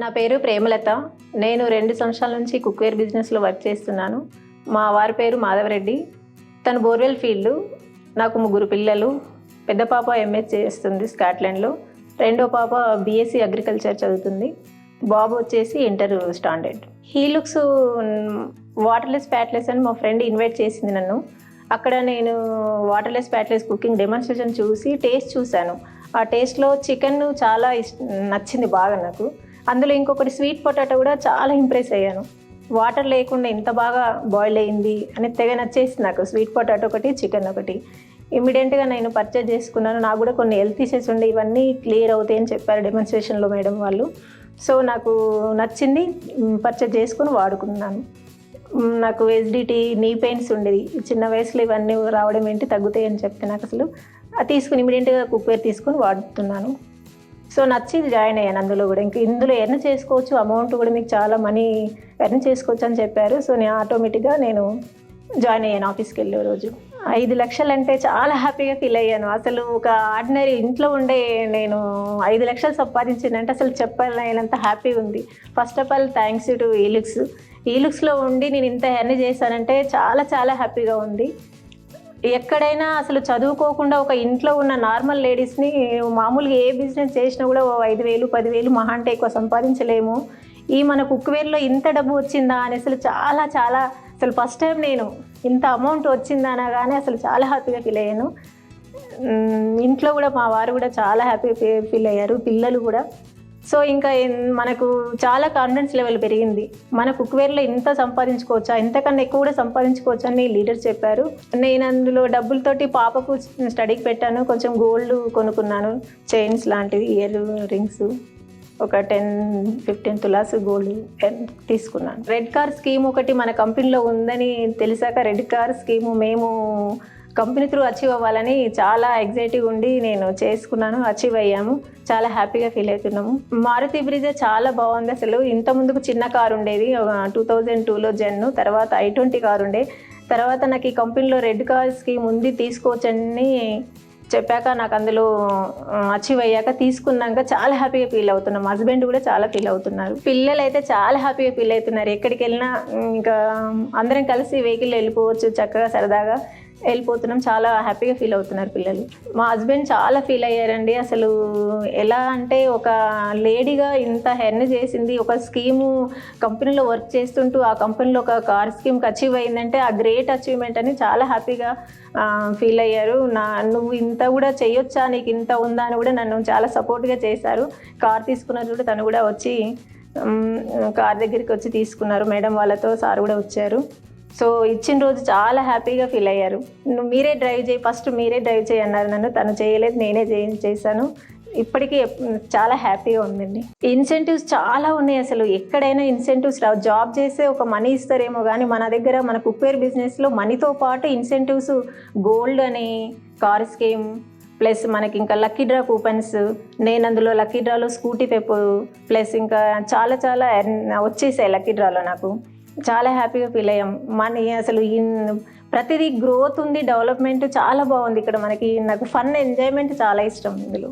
నా పేరు ప్రేమలత. నేను 2 సంవత్సరాల నుంచి కుక్వేర్ బిజినెస్లో వర్క్ చేస్తున్నాను. మా వారి పేరు మాధవరెడ్డి. తను బోర్వెల్ ఫీల్డ్. నాకు 3 పిల్లలు. పెద్ద పాప ఎంఎస్ చేస్తుంది స్కాట్లాండ్లో. రెండో పాప బీఎస్సీ అగ్రికల్చర్ చదువుతుంది. బాబు వచ్చేసి ఇంటర్ స్టాండర్డ్. హీలుక్స్ వాటర్లెస్ ఫ్యాట్లెస్ అని మా ఫ్రెండ్ ఇన్వైట్ చేసింది నన్ను. అక్కడ నేను వాటర్లెస్ ఫ్యాట్లెస్ కుకింగ్ డెమాన్స్ట్రేషన్ చూసి టేస్ట్ చూశాను. ఆ టేస్ట్లో చికెన్ చాలా నచ్చింది బాగా నాకు. అందులో ఇంకొకటి స్వీట్ పొటాటో కూడా చాలా ఇంప్రెస్ అయ్యాను. వాటర్ లేకుండా ఇంత బాగా బాయిల్ అయింది అని తెగ నచ్చేసింది నాకు. స్వీట్ పొటాటో ఒకటి, చికెన్ ఒకటి. ఇమీడియట్గా నేను పర్చేజ్ చేసుకున్నాను. నాకు కూడా కొన్ని హెల్త్ ఇష్యూస్ ఉండే, ఇవన్నీ క్లియర్ అవుతాయి అని చెప్పారు డెమాన్స్ట్రేషన్లో మేడం వాళ్ళు. సో నాకు నచ్చింది, పర్చేజ్ చేసుకుని వాడుకున్నాను. నాకు ఎస్డిటీ, నీ పెయిన్స్ ఉండేది. చిన్న వయసులో ఇవన్నీ రావడం ఏంటి, తగ్గుతాయి అని చెప్తే నాకు అసలు అది తీసుకుని ఇమీడియట్గా కుక్వేర్ తీసుకుని వాడుతున్నాను. సో నచ్చి జాయిన్ అయ్యాను అందులో కూడా. ఇంక ఇందులో ఎర్న్ చేసుకోవచ్చు, అమౌంట్ కూడా మీకు చాలా మనీ ఎర్న్ చేసుకోవచ్చు అని చెప్పారు. సో నేను ఆటోమేటిక్గా జాయిన్ అయ్యాను ఆఫీస్కి వెళ్ళే రోజు. 5 లక్షలు అంటే చాలా హ్యాపీగా ఫీల్ అయ్యాను. అసలు ఒక ఆర్డినరీ ఇంట్లో ఉండే నేను 5 లక్షలు సంపాదించిందంటే అసలు చెప్పలేనంత హ్యాపీగా ఉంది. First of all thanks to ఈలుక్స్లో ఉండి నేను ఇంత ఎర్న్ చేశానంటే చాలా చాలా హ్యాపీగా ఉంది. ఎక్కడైనా అసలు చదువుకోకుండా ఒక ఇంట్లో ఉన్న నార్మల్ లేడీస్ని మామూలుగా ఏ బిజినెస్ చేసినా కూడా 5,000, 10,000 మహా అంటే ఎక్కువ సంపాదించలేము. ఈ మన కుక్వేర్లో ఇంత డబ్బు వచ్చిందా అని అసలు చాలా చాలా అసలు ఫస్ట్ టైం నేను ఇంత అమౌంట్ వచ్చిందా అనగానే అసలు చాలా హ్యాపీగా ఫీల్ అయ్యాను. ఇంట్లో కూడా మా వారు కూడా చాలా హ్యాపీగా ఫీల్ అయ్యారు, పిల్లలు కూడా. సో ఇంకా మనకు చాలా కాన్ఫిడెన్స్ లెవెల్ పెరిగింది. మన కుక్వేర్లో ఇంత సంపాదించుకోవచ్చా, ఇంతకన్నా ఎక్కువ కూడా సంపాదించుకోవచ్చా అని లీడర్స్ చెప్పారు. నేను అందులో డబ్బులతోటి పాపకు స్టడీకి పెట్టాను. కొంచెం గోల్డ్ కొనుక్కున్నాను, చైన్స్ లాంటివి, ఇయర్ రింగ్స్, ఒక 10-15 తులాస్ గోల్డ్ తీసుకున్నాను. రెడ్ కార్ స్కీమ్ ఒకటి మన కంపెనీలో ఉందని తెలిసాక రెడ్ కార్ స్కీము మేము కంపెనీ త్రూ అచీవ్ అవ్వాలని చాలా ఎగ్జైటివ్ ఉండి నేను చేసుకున్నాను. అచీవ్ అయ్యాము. చాలా హ్యాపీగా ఫీల్ అవుతున్నాము. మారుతి బ్రిజా చాలా బాగుంది. అసలు ఇంత ముందుకు చిన్న కారు ఉండేది, 2002లో జెన్, తర్వాత i20 కారు ఉండే. తర్వాత నాకు ఈ కంపెనీలో రెడ్ కార్ స్కీమ్ ఉంది, తీసుకోవచ్చని చెప్పాక నాకు అందులో అచీవ్ అయ్యాక తీసుకున్నాక చాలా హ్యాపీగా ఫీల్ అవుతున్నాం. హస్బెండ్ కూడా చాలా ఫీల్ అవుతున్నారు. పిల్లలు అయితే చాలా హ్యాపీగా ఫీల్ అవుతున్నారు. ఎక్కడికి వెళ్ళినా ఇంకా అందరం కలిసి వెహికల్ వెళ్ళిపోవచ్చు, చక్కగా సరదాగా వెళ్ళిపోతున్నాం. చాలా హ్యాపీగా ఫీల్ అవుతున్నారు పిల్లలు. మా హస్బెండ్ చాలా ఫీల్ అయ్యారండి. అసలు ఎలా అంటే ఒక లేడీగా ఇంత ఎర్న్ చేసింది, ఒక స్కీము కంపెనీలో వర్క్ చేస్తుంటూ ఆ కంపెనీలో ఒక కార్ స్కీమ్కి అచీవ్ అయిందంటే ఆ గ్రేట్ అచీవ్మెంట్ అని చాలా హ్యాపీగా ఫీల్ అయ్యారు. నువ్వు ఇంత కూడా చేయొచ్చా, నీకు ఇంత ఉందా అని కూడా నన్ను చాలా సపోర్ట్గా చేశారు. కార్ తీసుకున్నారు కూడా, తను కూడా వచ్చి కార్ దగ్గరికి వచ్చి తీసుకున్నారు. మేడం వాళ్ళతో సార్ కూడా వచ్చారు. సో ఇచ్చిన రోజు చాలా హ్యాపీగా ఫీల్ అయ్యారు. మీరే డ్రైవ్ చేయి, ఫస్ట్ మీరే డ్రైవ్ చేయి అన్నారు నన్ను. తను చేయలేదు, నేనే చేశాను. ఇప్పటికీ చాలా హ్యాపీగా ఉందండి. ఇన్సెంటివ్స్ చాలా ఉన్నాయి. అసలు ఎక్కడైనా ఇన్సెంటివ్స్ రావు. జాబ్ చేస్తే ఒక మనీ ఇస్తారేమో కానీ మన దగ్గర మన కుక్వేర్ బిజినెస్లో మనీతో పాటు ఇన్సెంటివ్స్, గోల్డ్ అని, కార్ స్కీమ్, ప్లస్ మనకి ఇంకా లక్కీ డ్రా కూపన్స్. నేను అందులో లక్కీ డ్రాలో స్కూటీ పెప్, ప్లస్ ఇంకా చాలా చాలా వచ్చేసాయి లక్కీ డ్రాలో. నాకు చాలా హ్యాపీగా ఫీల్ అయ్యాం. మనీ అసలు ప్రతిదీ గ్రోత్ ఉంది, డెవలప్మెంట్ చాలా బాగుంది ఇక్కడ మనకి. నాకు ఫన్, ఎంజాయ్మెంట్ చాలా ఇష్టం. ఇందులో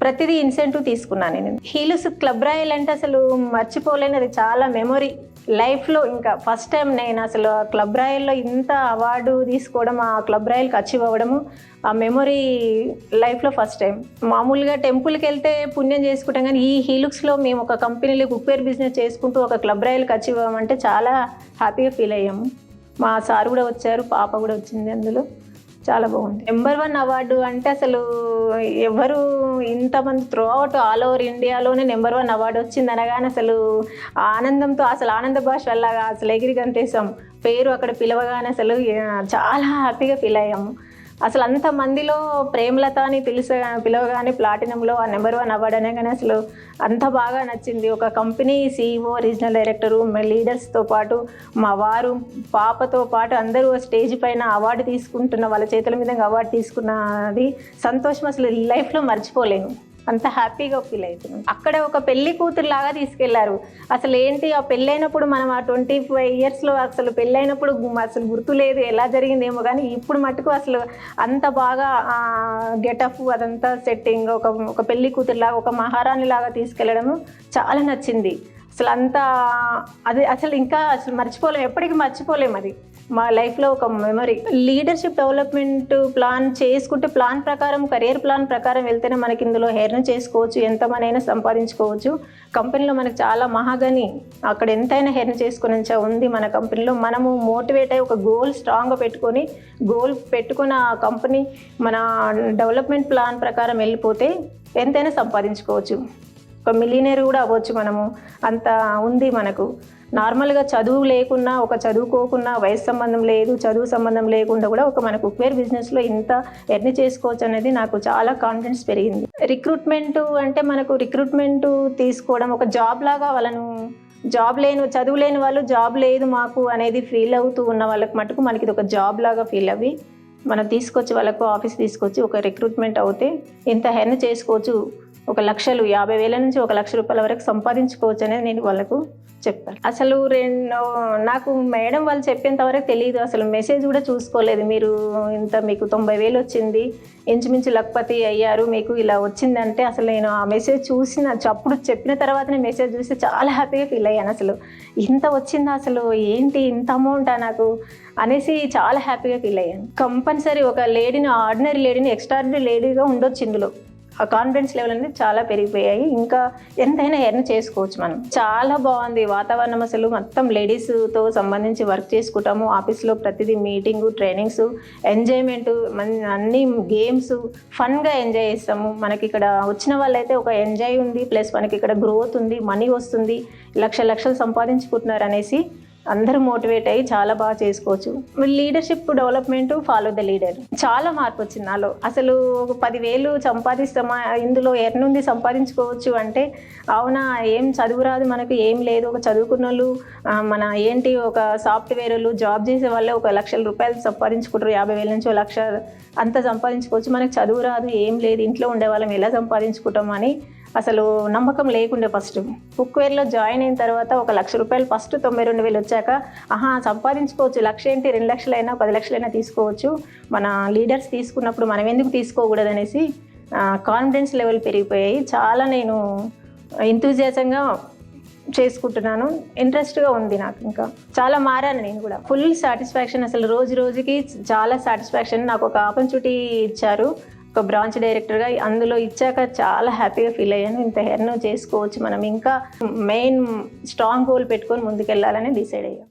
ప్రతిదీ ఇన్సెంటివ్ తీసుకున్నాను నేను. హీలుస్ క్లబ్ రాయల్ అంటే అసలు మర్చిపోలేనిది, చాలా మెమొరీ లైఫ్లో. ఇంకా ఫస్ట్ టైం నేను అసలు క్లబ్ రాయల్లో ఇంత అవార్డు తీసుకోవడం, ఆ క్లబ్ రాయల్కి అచీవ్ అవ్వడము, ఆ మెమొరీ లైఫ్లో ఫస్ట్ టైం. మామూలుగా టెంపుల్కి వెళ్తే పుణ్యం చేసుకుంటాం కానీ ఈ హీలుక్స్లో మేము ఒక కంపెనీలో కుక్వేర్ బిజినెస్ చేసుకుంటూ ఒక క్లబ్ రాయల్కి అచీవ్ అవ్వమంటే చాలా హ్యాపీగా ఫీల్ అయ్యాము. మా సార్ కూడా వచ్చారు, పాప కూడా వచ్చింది. అందులో చాలా బాగుంది. నెంబర్ 1 అవార్డు అంటే అసలు ఎవరు ఇంతమంది త్రూ అవుట్ ఆల్ ఓవర్ ఇండియాలోనే నెంబర్ 1 అవార్డు వచ్చింది అనగానే అసలు ఆనందంతో అసలు ఆనంద భాష వల్లగా అసలు ఎగిరి గంతేసాం. పేరు అక్కడ పిలవగానే అసలు చాలా హ్యాపీగా ఫీల్ అయ్యాము. అసలు అంతమందిలో ప్రేమలత అని పిలవగానే ప్లాటినంలో ఆ నెంబర్ 1 అవార్డు అనగానే అసలు అంత బాగా నచ్చింది. ఒక కంపెనీ CEO, రీజనల్ డైరెక్టరు, లీడర్స్తో పాటు మా వారు, పాపతో పాటు అందరూ స్టేజ్ పైన అవార్డు తీసుకుంటున్న, వాళ్ళ చేతుల మీద అవార్డు తీసుకున్నది సంతోషం అసలు లైఫ్లో మర్చిపోలేను. అంత హ్యాపీగా ఫీల్ అవుతున్నాం. అక్కడ ఒక పెళ్లి కూతురు లాగా తీసుకెళ్లారు. అసలు ఏంటి ఆ పెళ్ళైనప్పుడు మనం ఆ 25 ఇయర్స్లో అసలు పెళ్ళైనప్పుడు అసలు గుర్తు లేదు, ఎలా జరిగిందేమో, కానీ ఇప్పుడు మటుకు అసలు అంత బాగా గెటప్ అదంతా సెట్టింగ్ ఒక పెళ్లి కూతురు లాగా, ఒక మహారాణి లాగా తీసుకెళ్లడము చాలా నచ్చింది. అసలు అంతా అది అసలు ఇంకా అసలు మర్చిపోలేము, ఎప్పటికీ మర్చిపోలేము. అది మా లైఫ్లో ఒక మెమరీ. లీడర్షిప్ డెవలప్మెంట్ ప్లాన్ చేసుకుంటే ప్లాన్ ప్రకారం, కెరియర్ ప్లాన్ ప్రకారం వెళ్తేనే మనకి ఇందులో ఎర్న్ చేసుకోవచ్చు, ఎంత మనైనా సంపాదించుకోవచ్చు. కంపెనీలో మనకు చాలా మహాగని అక్కడ ఎంతైనా ఎర్న్ చేసుకుని ఉంది మన కంపెనీలో. మనము మోటివేట్ అయ్యి ఒక గోల్ స్ట్రాంగ్గా పెట్టుకొని పెట్టుకున్న ఆ కంపెనీ మన డెవలప్మెంట్ ప్లాన్ ప్రకారం వెళ్ళిపోతే ఎంతైనా సంపాదించుకోవచ్చు. ఒక మిలియనర్ కూడా అవ్వచ్చు మనము, అంత ఉంది మనకు. నార్మల్గా చదువు లేకున్నా, చదువుకోకున్నా, వయసు సంబంధం లేదు, చదువు సంబంధం లేకుండా కూడా మన కుక్వేర్ బిజినెస్లో ఇంత ఎర్న్ చేసుకోవచ్చు అనేది నాకు చాలా కాన్ఫిడెన్స్ పెరిగింది. రిక్రూట్మెంట్ అంటే మనకు రిక్రూట్మెంట్ తీసుకోవడం ఒక జాబ్ లాగా, వాళ్ళను చదువు లేని వాళ్ళు జాబ్ లేదు మాకు అనేది ఫీల్ అవుతూ ఉన్న వాళ్ళకి మటుకు మనకి ఇది ఒక జాబ్ లాగా ఫీల్ అవ్వి మనం తీసుకొచ్చి వాళ్ళకు ఆఫీస్ తీసుకొచ్చి ఒక రిక్రూట్మెంట్ అవుతే ఇంత ఎర్న్ చేసుకోవచ్చు, 1,50,000 నుంచి 1,00,000 రూపాయల వరకు సంపాదించుకోవచ్చు అనేది నేను వాళ్ళకు చెప్తాను. అసలు నాకు మేడం వాళ్ళు చెప్పేంత వరకు తెలియదు, అసలు మెసేజ్ కూడా చూసుకోలేదు. మీకు 90,000 వచ్చింది, ఇంచుమించు లక్పతి అయ్యారు, మీకు ఇలా వచ్చిందంటే అసలు నేను ఆ మెసేజ్ అప్పుడు చెప్పిన తర్వాతనే మెసేజ్ చూసి చాలా హ్యాపీగా ఫీల్ అయ్యాను. అసలు ఇంత వచ్చిందా, అసలు ఏంటి ఇంత అమౌంటా నాకు అనేసి చాలా హ్యాపీగా ఫీల్ అయ్యాను. కంపల్సరీ ఒక లేడీని, ఆర్డినరీ లేడీని ఎక్స్ట్రాడినరీ లేడీగా ఉండొచ్చు ఇందులో. ఆ కాన్ఫిడెన్స్ లెవెల్ అనేది చాలా పెరిగిపోయాయి. ఇంకా ఎంతైనా ఎర్న్ చేసుకోవచ్చు మనం. చాలా బాగుంది వాతావరణం. అసలు మొత్తం లేడీస్తో సంబంధించి వర్క్ చేసుకుంటాము. ఆఫీస్లో ప్రతిదీ మీటింగు, ట్రైనింగ్స్, ఎంజాయ్మెంట్, అన్ని గేమ్స్, ఫన్గా ఎంజాయ్ చేస్తాము. మనకి ఇక్కడ వచ్చిన వాళ్ళైతే ఒక ఎంజాయ్ ఉంది, ప్లస్ మనకి ఇక్కడ గ్రోత్ ఉంది, మనీ వస్తుంది, లక్షలు సంపాదించుకుంటున్నారు అనేసి అందరూ మోటివేట్ అయ్యి చాలా బాగా చేసుకోవచ్చు. Leadership development, follow the leader, చాలా మార్పు వచ్చింది నాలో. అసలు 10,000 సంపాదిస్తామా, ఇందులో ఎర్నుంది సంపాదించుకోవచ్చు అంటే అవునా, ఏం చదువు రాదు మనకు, ఏం లేదు. ఒక చదువుకున్న వాళ్ళు ఒక సాఫ్ట్వేర్ వాళ్ళు, జాబ్ చేసే వాళ్ళే 1,00,000 రూపాయలు సంపాదించుకుంటారు, 50,000 నుంచి 1,00,000 అంత సంపాదించుకోవచ్చు. మనకు చదువు రాదు, ఏం లేదు, ఇంట్లో ఉండే వాళ్ళం ఎలా సంపాదించుకుంటాం అని అసలు నమ్మకం లేకుండే. ఫస్ట్ కుక్వేర్లో జాయిన్ అయిన తర్వాత 1,00,000 రూపాయలు ఫస్ట్ 92,000 వచ్చాక సంపాదించుకోవచ్చు, 1,00,000 ఏంటి, 2,00,000 అయినా 10,00,000 అయినా తీసుకోవచ్చు, మన లీడర్స్ తీసుకున్నప్పుడు మనం ఎందుకు తీసుకోకూడదు అనేసి కాన్ఫిడెన్స్ లెవెల్ పెరిగిపోయాయి. చాలా నేను ఎంతూజియాజంగా చేసుకుంటున్నాను, ఇంట్రెస్ట్గా ఉంది నాకు. ఇంకా చాలా మారాను నేను కూడా. ఫుల్ సాటిస్ఫాక్షన్, అసలు రోజుకి చాలా సాటిస్ఫాక్షన్. నాకు ఒక ఆపర్చునిటీ ఇచ్చారు ఒక బ్రాంచ్ డైరెక్టర్గా, అందులో ఇచ్చాక చాలా హ్యాపీగా ఫీల్ అయ్యాను. ఇంత ఎర్న్ చేసుకోవచ్చు మనం, ఇంకా మెయిన్ స్ట్రాంగ్ గోల్ పెట్టుకొని ముందుకెళ్ళాలని డిసైడ్ అయ్యాను.